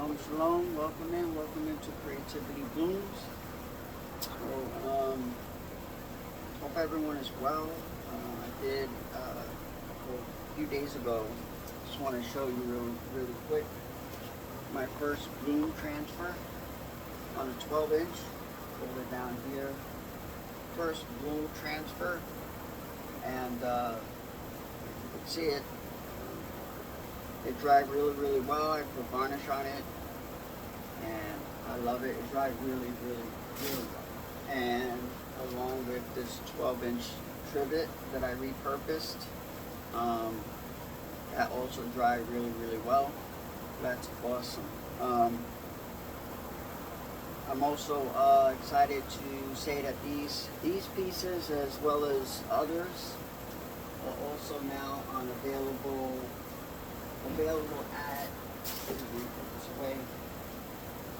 Shalom, welcome into Creativity Blooms. So, hope everyone is well. I did, a few days ago, just want to show you really quick, my first bloom transfer on a 12-inch, hold it down here, first bloom transfer, and you can see it. It dried really well. I put varnish on it, and I love it. It dried really well. And along with this 12-inch trivet that I repurposed, that also dried really well. That's awesome. I'm also excited to say that these pieces, as well as others, are also now available at,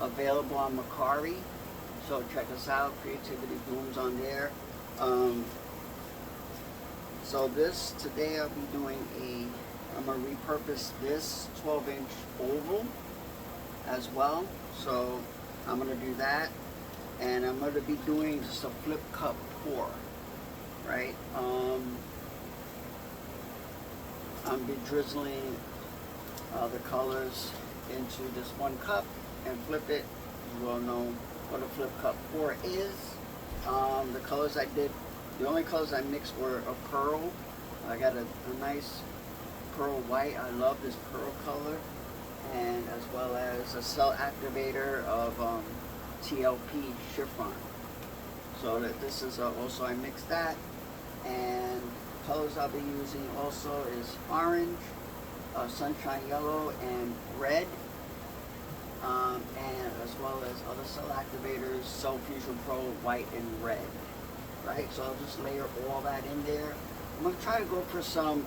available on Macari. So check us out, Creativity Blooms on there. So this, today I'll be doing I'm going to repurpose this 12-inch oval as well. So I'm going to do that. And I'm going to be doing just a flip cup pour, right? I'll be drizzling the colors into this one cup and flip it. You all know what a flip cup pour is. The colors I did, the only colors I mixed were a pearl. I got a nice pearl white. I love this pearl color, and as well as a cell activator of TLP chiffon. So that this is also, I mixed that, and colors I'll be using also is orange, sunshine yellow, and red, and as well as other cell activators, Cell Fusion Pro, white and red, right? So I'll just layer all that in there. I'm going to try to go for some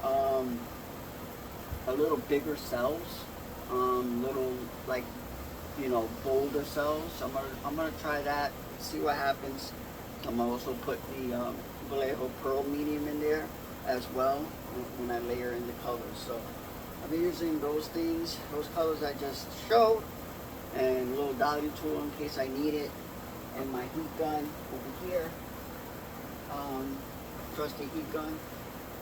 a little bigger cells, little, like, you know, bolder cells. I'm gonna try that, see what happens. I'm gonna also put the Vallejo Pearl medium in there as well when I layer in the colors. So I'll be using those things, those colors I just showed, and a little dolly tool in case I need it, and my heat gun over here, trusty heat gun.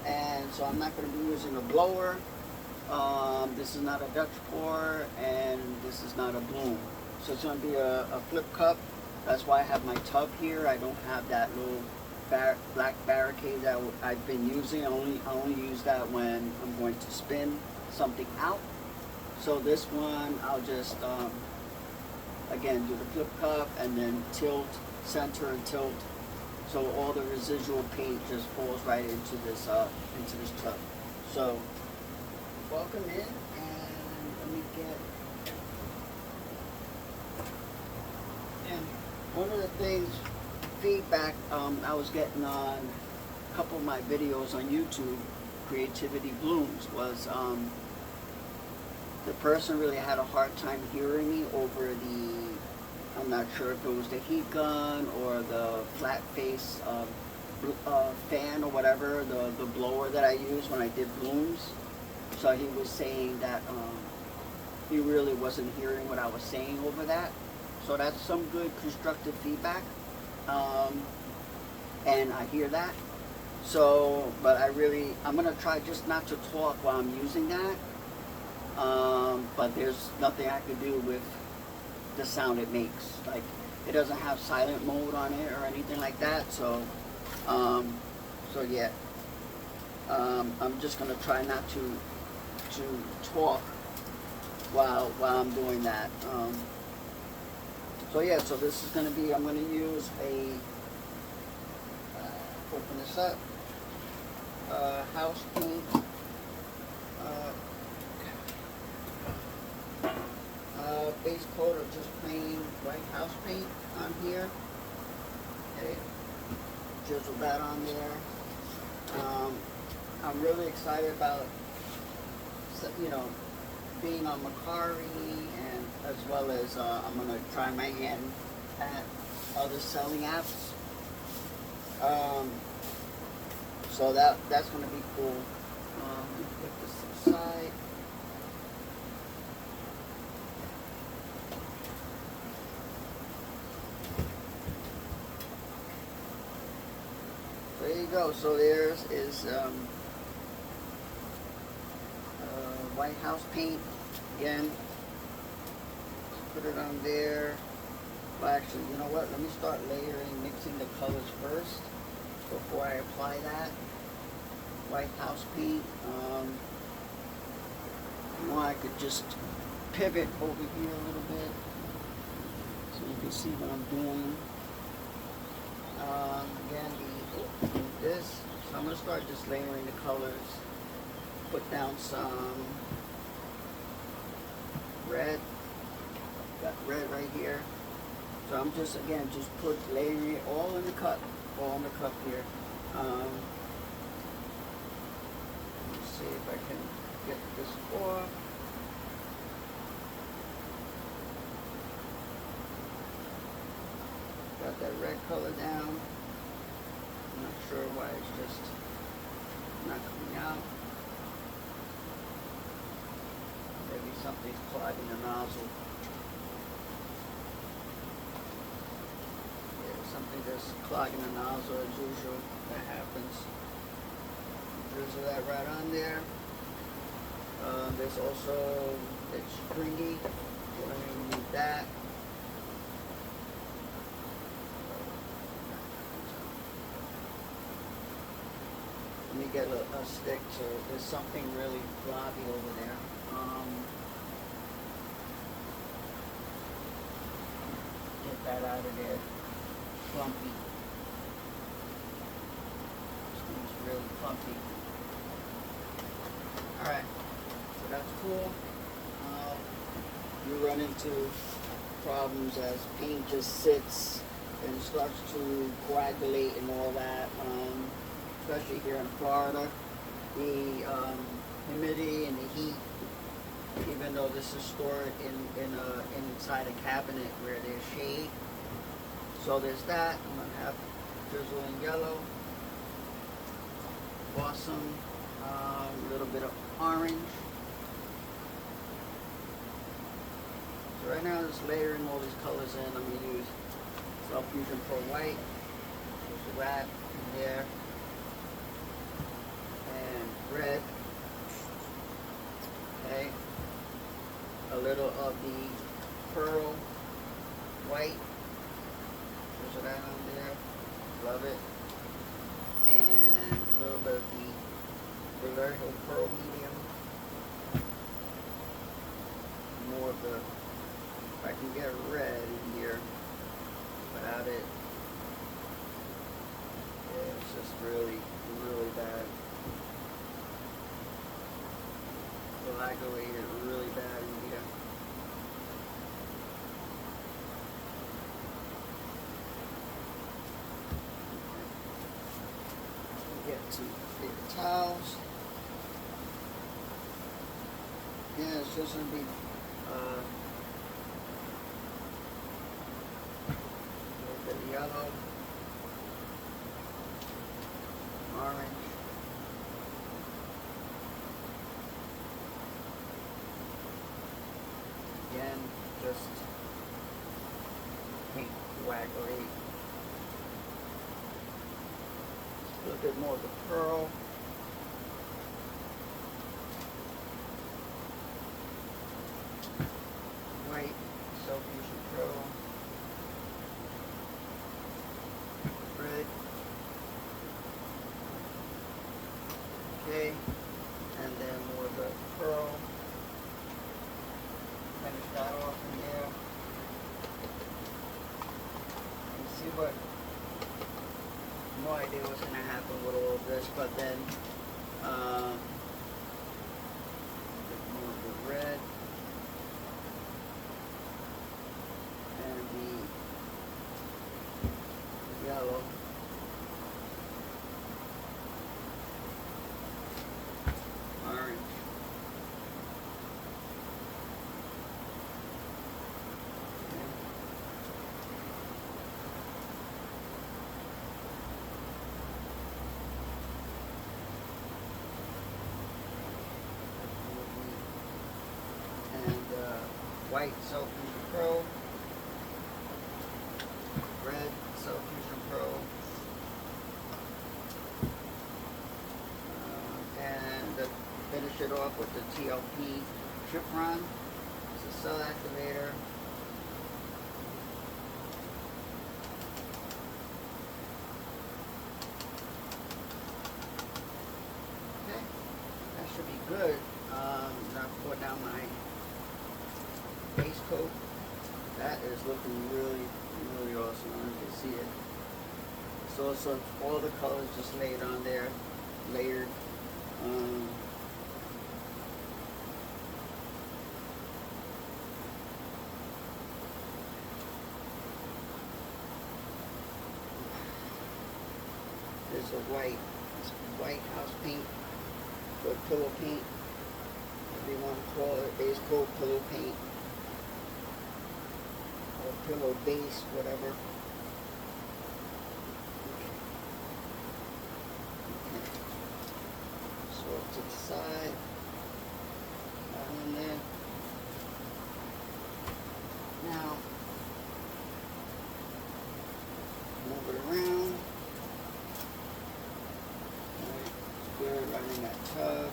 And so I'm not going to be using a blower. This is not a Dutch pour, and this is not a bloom. So it's going to be a flip cup. That's why I have my tub here. I don't have that little black barricade that I've been using. I only use that when I'm going to spin something out. So this one, I'll just again do the flip cup and then tilt, center and tilt, so all the residual paint just falls right into this tub. So welcome in, and let me get. And one of the things, feedback I was getting on a couple of my videos on YouTube, Creativity Blooms, was the person really had a hard time hearing me over the, I'm not sure if it was the heat gun or the flat face fan or whatever, the blower that I use when I did blooms. So he was saying that he really wasn't hearing what I was saying over that. So that's some good constructive feedback, and I hear that. So, but I'm gonna try just not to talk while I'm using that. But there's nothing I can do with the sound it makes. Like, it doesn't have silent mode on it or anything like that. So, yeah. I'm just gonna try not to talk while I'm doing that. So yeah, so this is going to be, I'm going to use open this up, house paint, base coat of just plain white house paint on here. Okay, drizzle that on there. I'm really excited about, you know, being on Macari, and as well as I'm going to try my hand at other selling apps. So that's going to be cool. Let me put this aside. go. So there's is White House paint again. Put it on there. Well, actually, you know what? Let me start layering, mixing the colors first before I apply that. White House paint. I could just pivot over here a little bit so you can see what I'm doing. Again, this. So I'm going to start just layering the colors. Put down some red. Got red right here. So I'm just, again, just layering it all in the cup. All in the cup here. Let's see if I can get this off. Got that red color down. I'm not sure why it's just not coming out. Maybe something's clogging the nozzle. Yeah, something just clogging the nozzle as usual. That happens. Drizzle that right on there. There's also, it's stringy. We're going to need that. Let me get a stick to, there's something really blobby over there. Get that out of there. Clumpy. This thing's really clumpy. Alright, so that's cool. You run into problems as paint just sits and starts to coagulate and all that. Especially here in Florida, the humidity and the heat, even though this is stored inside a cabinet where there's shade. So there's that. I'm going to have drizzle in yellow. Awesome. A little bit of orange. So right now I'm just layering all these colors in. I'm going to use Fusion Pro White. There's that in there. Red, okay, a little of the pearl white, there's that on there, love it, and a little bit of the Floetrol pearl medium, more of the, if I can get red in here without it, yeah, it's just really, really bad. Coagulated really bad in here. Get some paper towels. Yeah, it's just gonna be a little bit of yellow, orange. Again, just paint coagulate. A little bit more of the pearl. White, Fusion Pro. Red. Okay, and then more of the pearl. Finish that off in there. You see what? No idea what's going to happen with all of this, but then more of the red and the yellow. Orange. White Fusion Pro, red Fusion Pro, it off with the TLP chiffon. It's a cell activator. Okay, that should be good. Now pour down my base coat. That is looking really, really awesome. I don't know if you can see it. It's also all the colors just laid on there, layered. There's a white house paint, or pillow paint, whatever you want to call it, base coat, pillow paint, or pillow base, whatever. Okay. So to the side, that in there. Now, move it around. Good, right in that tub.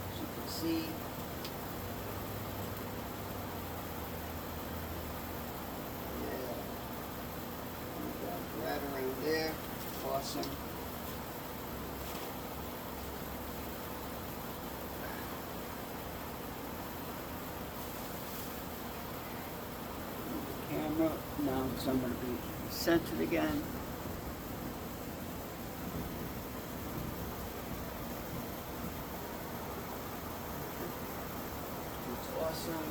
As you can see, right around there. Awesome. Camera. Now it's going to be centered again. It's awesome.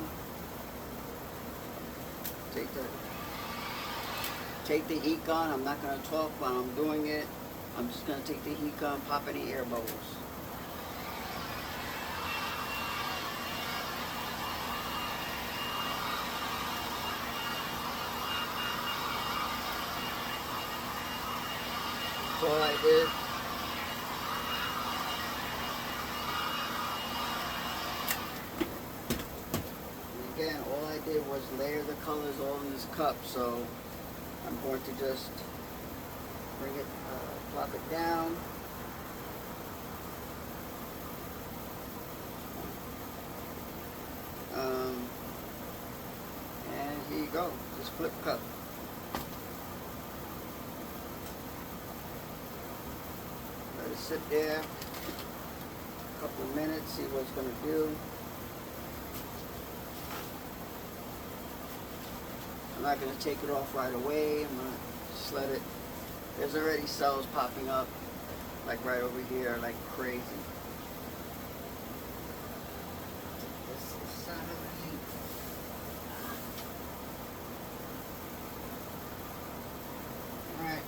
Take the heat gun. I'm not going to talk while I'm doing it. I'm just going to take the heat gun, pop any air bubbles. That's all I did. And again, all I did was layer the colors all in this cup, so I'm going to just bring it, plop it down. And here you go, just flip cup. Let it sit there a couple of minutes, see what it's going to do. I'm not going to take it off right away. I'm going to just let it. There's already cells popping up, like right over here, like crazy. This side. All right.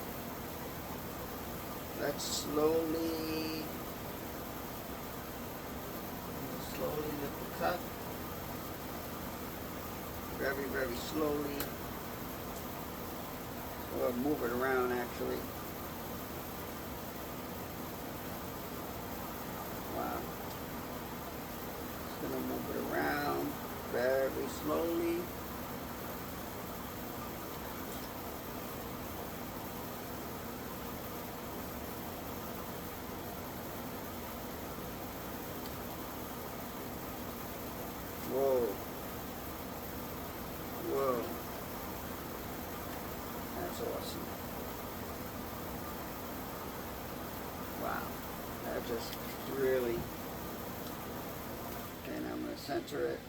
Let's slowly lift the cup. Very, very slowly. Or move it around actually. Wow. Just gonna move it around very slowly. Whoa. Whoa. That's awesome. Wow. That just really. Okay, now I'm going to center it.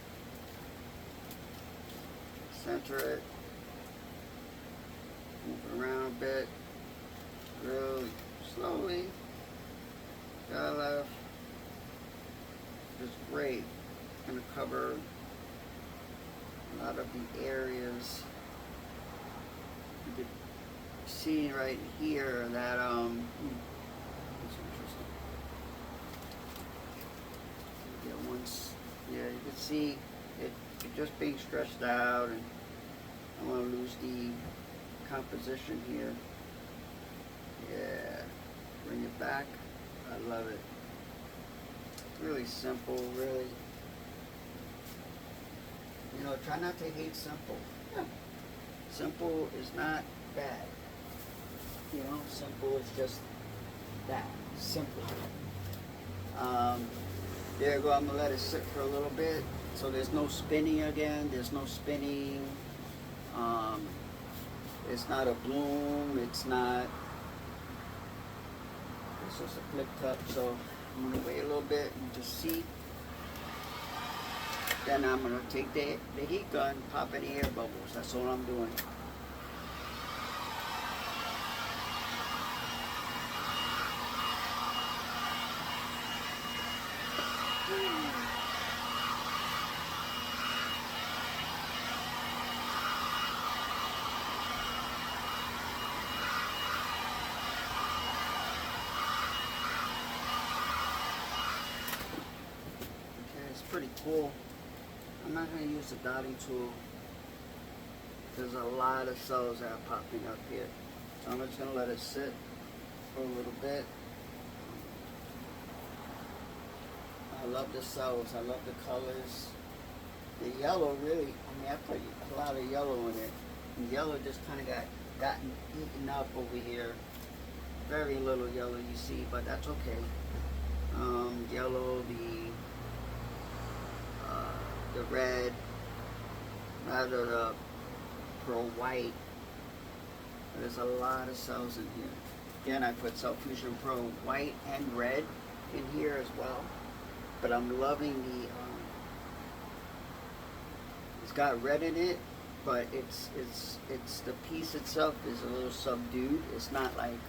Center it. Move it around a bit. Really slowly. Got left. Just great. Going to cover a lot of the areas. You could see right here that that's interesting. Yeah, you can see it just being stretched out, and I want to lose the composition here. Yeah, bring it back. I love it. Really simple, really. You know, try not to hate simple. Yeah. Simple is not bad. You know, simple is just that. Simple. There you go. I'm gonna let it sit for a little bit. So there's no spinning again. There's no spinning. It's not a bloom. It's not. It's just a flip cup. So I'm gonna wait a little bit and just see. Then I'm gonna take the heat gun, pop any air bubbles. That's all I'm doing. Pretty cool. I'm not going to use the dotting tool. There's a lot of cells that are popping up here. So I'm just going to let it sit for a little bit. I love the cells. I love the colors. The yellow really, I mean, I put a lot of yellow in it. The yellow just kind of gotten eaten up over here. Very little yellow you see, but that's okay. Yellow, the red, rather the pearl white. There's a lot of cells in here. Again, I put Cell Fusion Pro white and red in here as well. But I'm loving the, it's got red in it, but it's the piece itself is a little subdued. It's not like,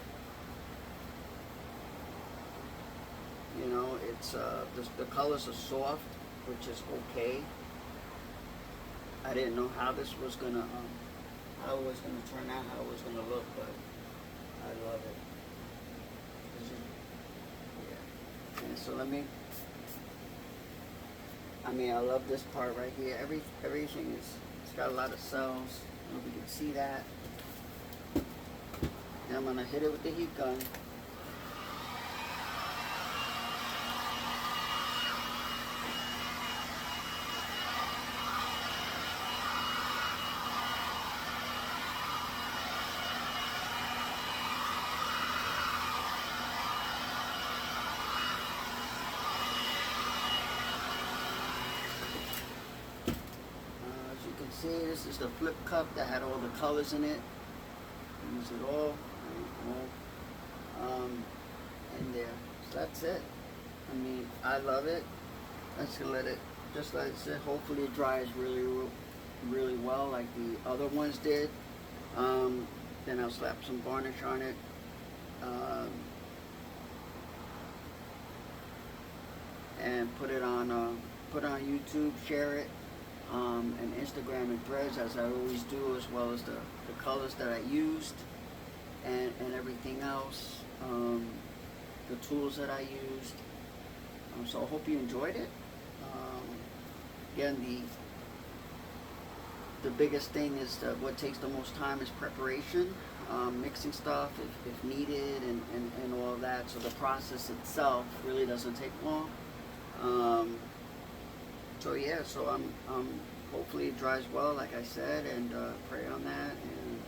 you know, it's the colors are soft, which is okay. I didn't know how this was gonna, how it was gonna turn out, how it was gonna look, but I love it. Yeah. And so I love this part right here. Everything it's got a lot of cells. I don't know if you can see that. And I'm gonna hit it with the heat gun. See, this is the flip cup that had all the colors in it. Use it all, in there. So that's it. I mean, I love it. I'm just gonna let it sit. Hopefully, it dries really well, like the other ones did. Then I'll slap some varnish on it. And put it on YouTube. Share it. And Instagram and Threads, as I always do, as well as the colors that I used and everything else, the tools that I used. So I hope you enjoyed it. Again, the biggest thing is that what takes the most time is preparation, mixing stuff if needed, and all of that. So the process itself really doesn't take long. So yeah, so I'm hopefully it dries well, like I said, and pray on that, and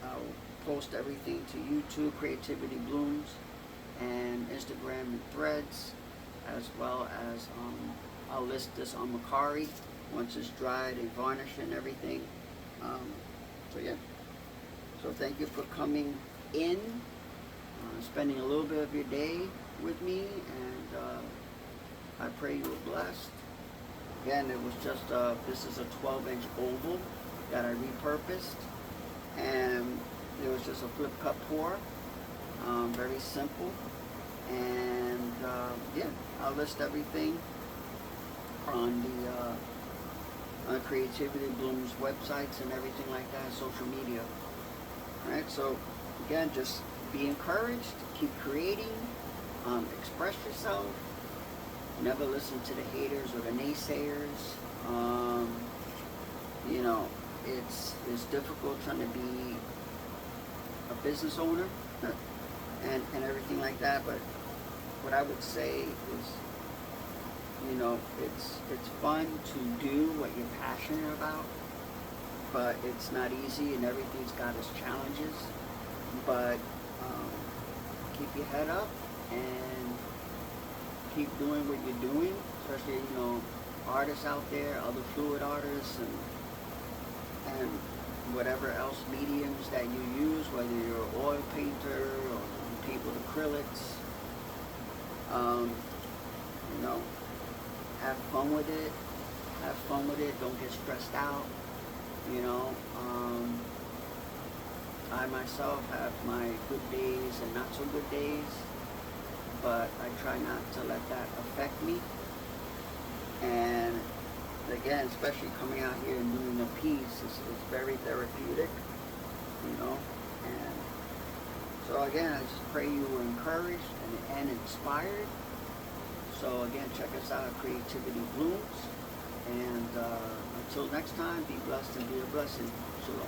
I'll post everything to YouTube, Creativity Blooms, and Instagram and Threads, as well as I'll list this on Macari once it's dried and varnished and everything. So yeah, so thank you for coming in, spending a little bit of your day with me, and I pray you were blessed. Again, it was just, this is a 12-inch oval that I repurposed, and it was just a flip cup pour, very simple, and yeah, I'll list everything on the Creativity Blooms websites and everything like that, social media. Alright, so again, just be encouraged, keep creating, express yourself. Never listen to the haters or the naysayers. You know, it's difficult trying to be a business owner and everything like that. But what I would say is, you know, it's fun to do what you're passionate about, but it's not easy, and everything's got its challenges. But keep your head up and keep doing what you're doing, especially, you know, artists out there, other fluid artists, and whatever else mediums that you use, whether you're an oil painter or you paint with acrylics. You know, have fun with it. Have fun with it. Don't get stressed out. You know, I myself have my good days and not so good days, but I try not to let that affect me. And again, especially coming out here and doing a piece is very therapeutic, you know. And so again, I just pray you were encouraged and inspired. So again, check us out at Creativity Blooms. And until next time, be blessed and be a blessing. Shalom.